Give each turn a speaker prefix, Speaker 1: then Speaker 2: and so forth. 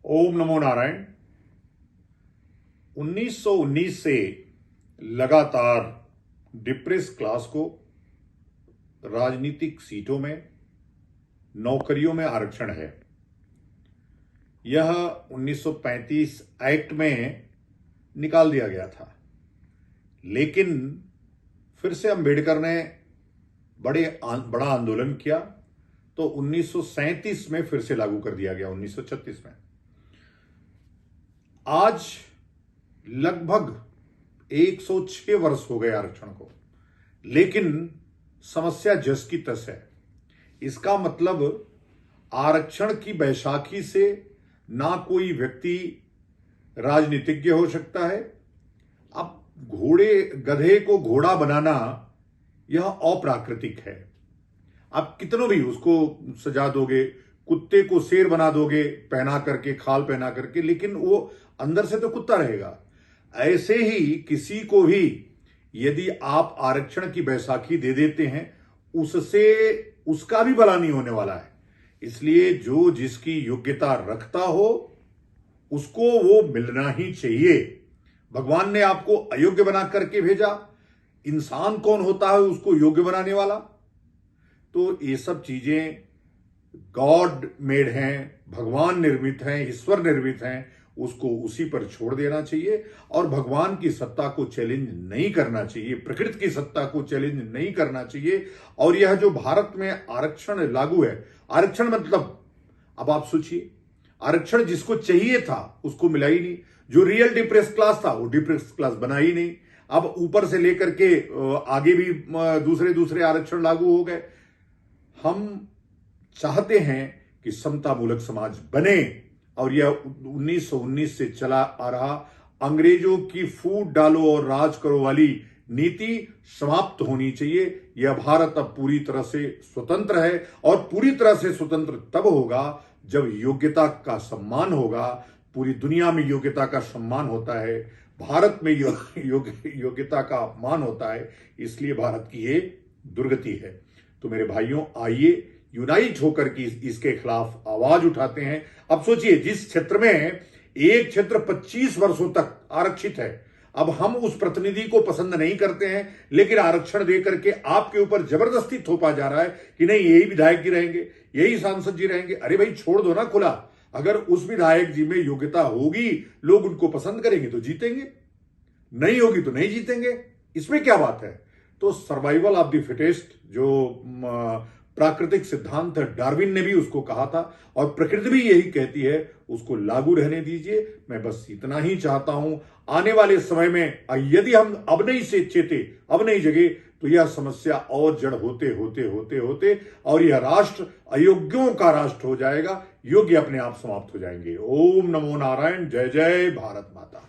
Speaker 1: ओम नमो नारायण। 1919 से लगातार depress class को राजनीतिक सीटों में, नौकरियों में आरक्षण है। यह 1935 एक्ट में निकाल दिया गया था, लेकिन फिर से अंबेडकर ने बड़ा आंदोलन किया तो 1937 में फिर से लागू कर दिया गया। 1936 में आज लगभग 106 वर्ष हो गए आरक्षण को, लेकिन समस्या जस की तस है। इसका मतलब आरक्षण की बैसाखी से ना कोई व्यक्ति राजनीतिज्ञ हो सकता है। अब गधे को घोड़ा बनाना यह अप्राकृतिक है। आप कितनों भी उसको सजा दोगे, कुत्ते को शेर बना दोगे पहना करके, खाल पहना करके, लेकिन वो अंदर से तो कुत्ता रहेगा। ऐसे ही किसी को भी यदि आप आरक्षण की बैसाखी दे देते हैं, उससे उसका भी भला नहीं होने वाला है। इसलिए जो जिसकी योग्यता रखता हो उसको वो मिलना ही चाहिए। भगवान ने आपको अयोग्य बना करके भेजा, इंसान कौन होता है उसको योग्य बनाने वाला? तो ये सब चीजें गॉड मेड हैं, भगवान निर्मित हैं, ईश्वर निर्मित हैं, उसको उसी पर छोड़ देना चाहिए और भगवान की सत्ता को चैलेंज नहीं करना चाहिए, प्रकृति की सत्ता को चैलेंज नहीं करना चाहिए। और यह जो भारत में आरक्षण लागू है, आरक्षण मतलब अब आप सोचिए, आरक्षण जिसको चाहिए था उसको मिला ही नहीं। जो रियल डिप्रेस क्लास था वो डिप्रेस क्लास बना ही नहीं। अब ऊपर से लेकर के आगे भी दूसरे आरक्षण लागू हो गए। हम चाहते हैं कि समतामूलक समाज बने और यह 1919 से चला आ रहा अंग्रेजों की फूट डालो और राज करो वाली नीति समाप्त होनी चाहिए। यह भारत अब पूरी तरह से स्वतंत्र है और पूरी तरह से स्वतंत्र तब होगा जब योग्यता का सम्मान होगा। पूरी दुनिया में योग्यता का सम्मान होता है, भारत में योग्यता का अपमान होता है। इसलिए भारत की ये दुर्गति है। तो मेरे भाइयों, आइए यूनाइट होकर के इसके खिलाफ आवाज उठाते हैं। अब सोचिए, जिस क्षेत्र में एक क्षेत्र 25 वर्षों तक आरक्षित है, अब हम उस प्रतिनिधि को पसंद नहीं करते हैं, लेकिन आरक्षण दे करके आपके ऊपर जबरदस्ती थोपा जा रहा है कि नहीं, यही विधायक जी रहेंगे, यही सांसद जी रहेंगे। अरे भाई, छोड़ दो ना खुला। अगर उस विधायक जी में योग्यता होगी, लोग उनको पसंद करेंगे तो जीतेंगे, नहीं होगी तो नहीं जीतेंगे। इसमें क्या बात है? तो सर्वाइवल ऑफ द फिटेस्ट जो प्राकृतिक सिद्धांत है, डार्विन ने भी उसको कहा था और प्रकृति भी यही कहती है, उसको लागू रहने दीजिए। मैं बस इतना ही चाहता हूं। आने वाले समय में यदि हम अब नहीं से चेते, अब नहीं जगे, तो यह समस्या और जड़ होते होते होते होते और यह राष्ट्र अयोग्यों का राष्ट्र हो जाएगा। योग्य अपने आप समाप्त हो जाएंगे। ओम नमो नारायण। जय जय भारत माता।